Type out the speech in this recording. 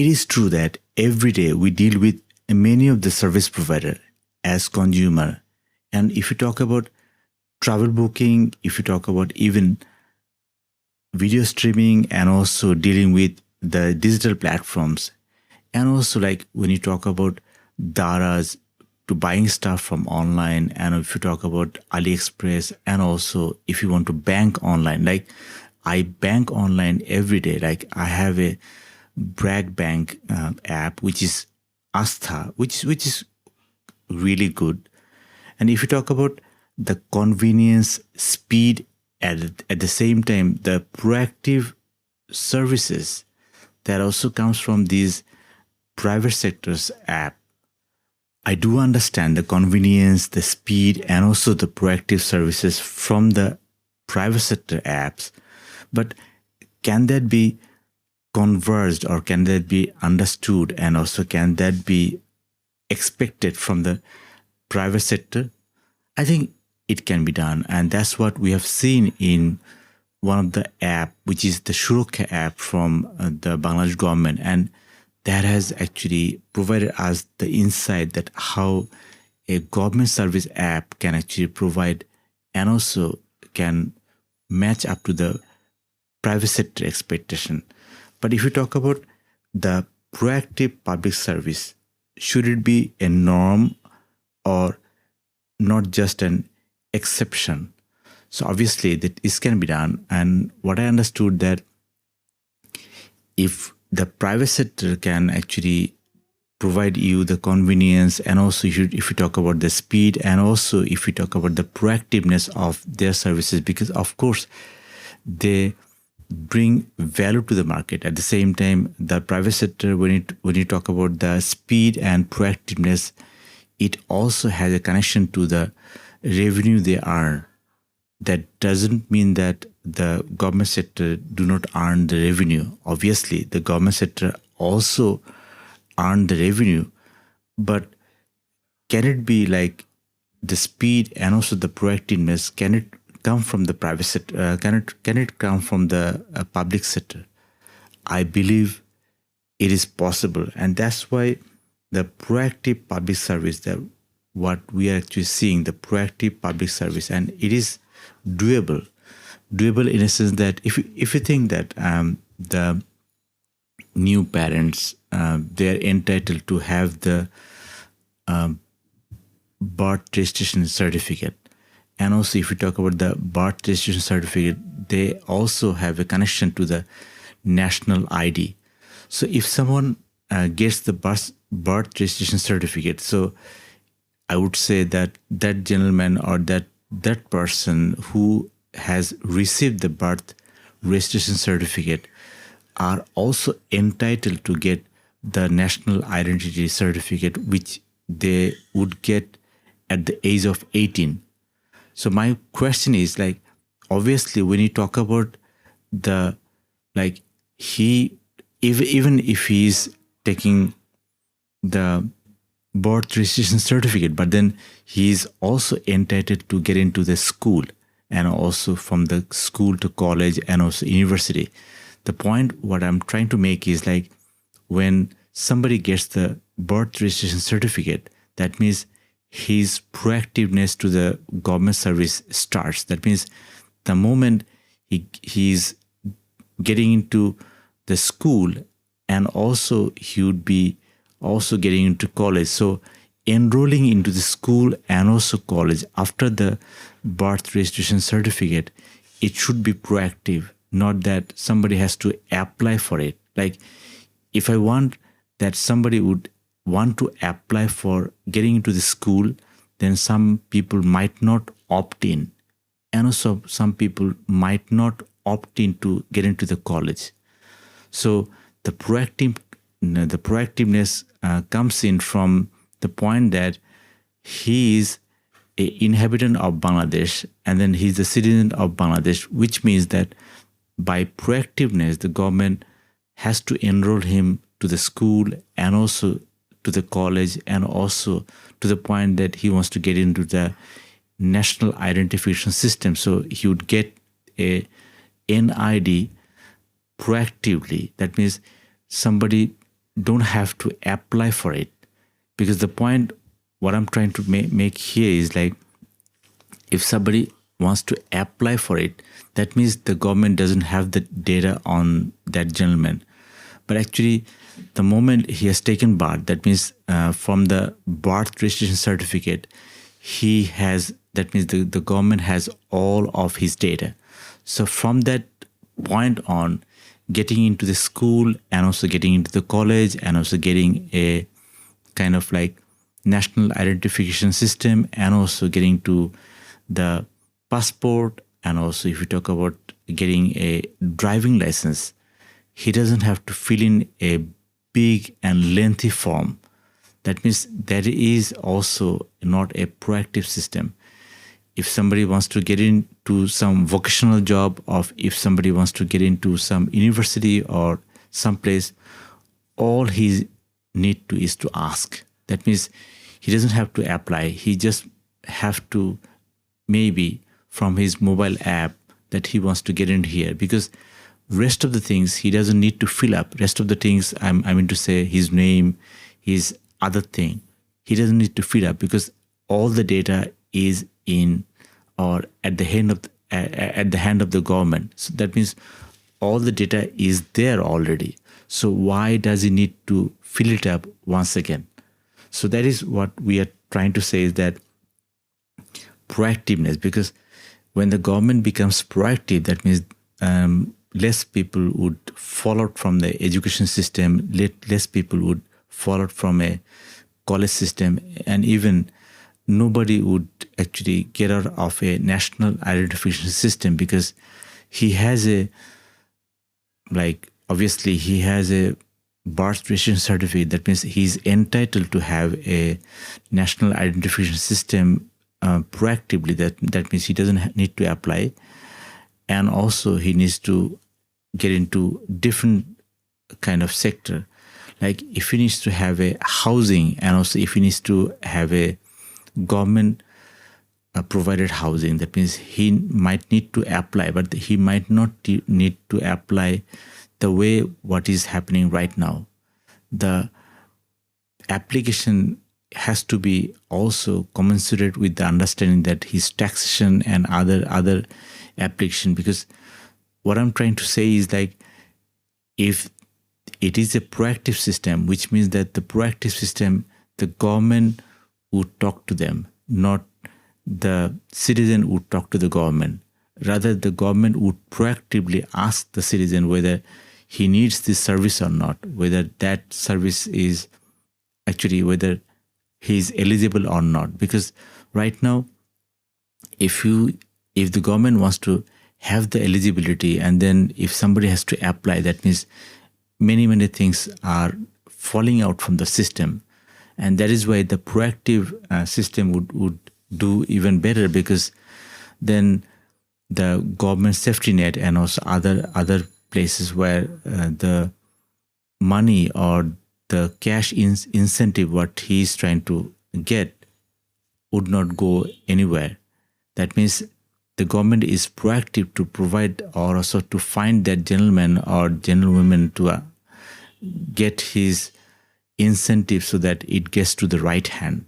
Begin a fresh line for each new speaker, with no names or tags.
it is true that every day we deal with many of the service provider as consumer. And if you talk about travel booking, if you talk about even video streaming and also dealing with the digital platforms, and also like when you talk about daras to buying stuff from online, and if you talk about AliExpress, and also if you want to bank online, like I bank online every day. Like I have a Bragg Bank app, which is Astha, which is really good. And if you talk about the convenience, speed, at the same time, the proactive services that also comes from these private sector's app. I do understand the convenience, the speed, and also the proactive services from the private sector apps. But can that be converged, or can that be understood, and also can that be expected from the private sector? I think it can be done, and that's what we have seen in one of the app, which is the Shurokkha app from the Bangladesh government, and that has actually provided us the insight that how a government service app can actually provide and also can match up to the private sector expectation. But if you talk about the proactive public service, should it be a norm or not just an exception? So obviously that this can be done. And what I understood that if the private sector can actually provide you the convenience, and also if you talk about the speed, and also if you talk about the proactiveness of their services, because of course they bring value to the market. At the same time, the private sector, when you talk about the speed and proactiveness, it also has a connection to the revenue they earn. That doesn't mean that the government sector do not earn the revenue. Obviously, the government sector also earn the revenue, but can it be like the speed and also the proactiveness? Can it come from the private sector? Can it come from the public sector? I believe it is possible, and that's why the proactive public service, that what we are actually seeing, the proactive public service, and it is doable in a sense that if you think that the new parents, they are entitled to have the birth registration certificate, and also if you talk about the birth registration certificate, they also have a connection to the national ID. So if someone gets the birth registration certificate, so I would say that that gentleman or that person who has received the birth registration certificate are also entitled to get the national identity certificate, which they would get at the age of 18. So my question is, like, obviously when you talk about the, like, even if he is taking the birth registration certificate, but then he is also entitled to get into the school, and also from the school to college and also university. The point what I'm trying to make is, like, when somebody gets the birth registration certificate, that means his proactiveness to the government service starts. That means the moment he's getting into the school, and also he would be also getting into college. So enrolling into the school and also college after the birth registration certificate, it should be proactive, not that somebody has to apply for it. Like, if I want that somebody would want to apply for getting into the school, then some people might not opt in, and also some people might not opt in to get into the college. So the proactiveness comes in from the point that he is an inhabitant of Bangladesh, and then he's a citizen of Bangladesh, which means that by proactiveness, the government has to enroll him to the school and also to the college, and also to the point that he wants to get into the national identification system. So he would get a NID proactively. That means somebody don't have to apply for it. Because the point, what I'm trying to make here is like, if somebody wants to apply for it, that means the government doesn't have the data on that gentleman. But actually, the moment he has taken birth, that means from the birth registration certificate, he has, that means the government has all of his data. So from that point on, getting into the school and also getting into the college and also getting a kind of like national identification system and also getting to the passport, and also if you talk about getting a driving license, he doesn't have to fill in a big and lengthy form. That means that is also not a proactive system. If somebody wants to get into some vocational job, or if somebody wants to get into some university or someplace, all he need to is to ask. That means he doesn't have to apply. He just have to maybe from his mobile app that he wants to get in here, because rest of the things he doesn't need to fill up. Rest of the things, I mean to say, his name, his other thing, he doesn't need to fill up, because all the data is in or at the hand of the government. So that means all the data is there already. So why does he need to fill it up once again? So that is what we are trying to say, is that proactiveness, because when the government becomes proactive, that means less people would fall out from the education system, less people would fall out from a college system, and even nobody would actually get out of a national identification system, because he has a, like, obviously he has a birth registration certificate. That means he's entitled to have a national identification system proactively. That means he doesn't need to apply, and also he needs to get into different kind of sector. Like if he needs to have a housing, and also if he needs to have a government provided housing, that means he might need to apply, but he might not need to apply the way what is happening right now. The application has to be also commensurate with the understanding that his taxation and other application. Because what I'm trying to say is, like, if it is a proactive system, which means that the proactive system, the government would talk to them, not the citizen would talk to the government. Rather, the government would proactively ask the citizen whether he needs this service or not, whether that service is actually, whether he is eligible or not. Because right now, if the government wants to have the eligibility, and then if somebody has to apply, that means many things are falling out from the system. And that is why the proactive system would do even better, because then the government safety net and also other places where the money or the cash incentive what he is trying to get would not go anywhere. That means the government is proactive to provide or also to find that gentleman or gentlewoman to get his incentive so that it gets to the right hand.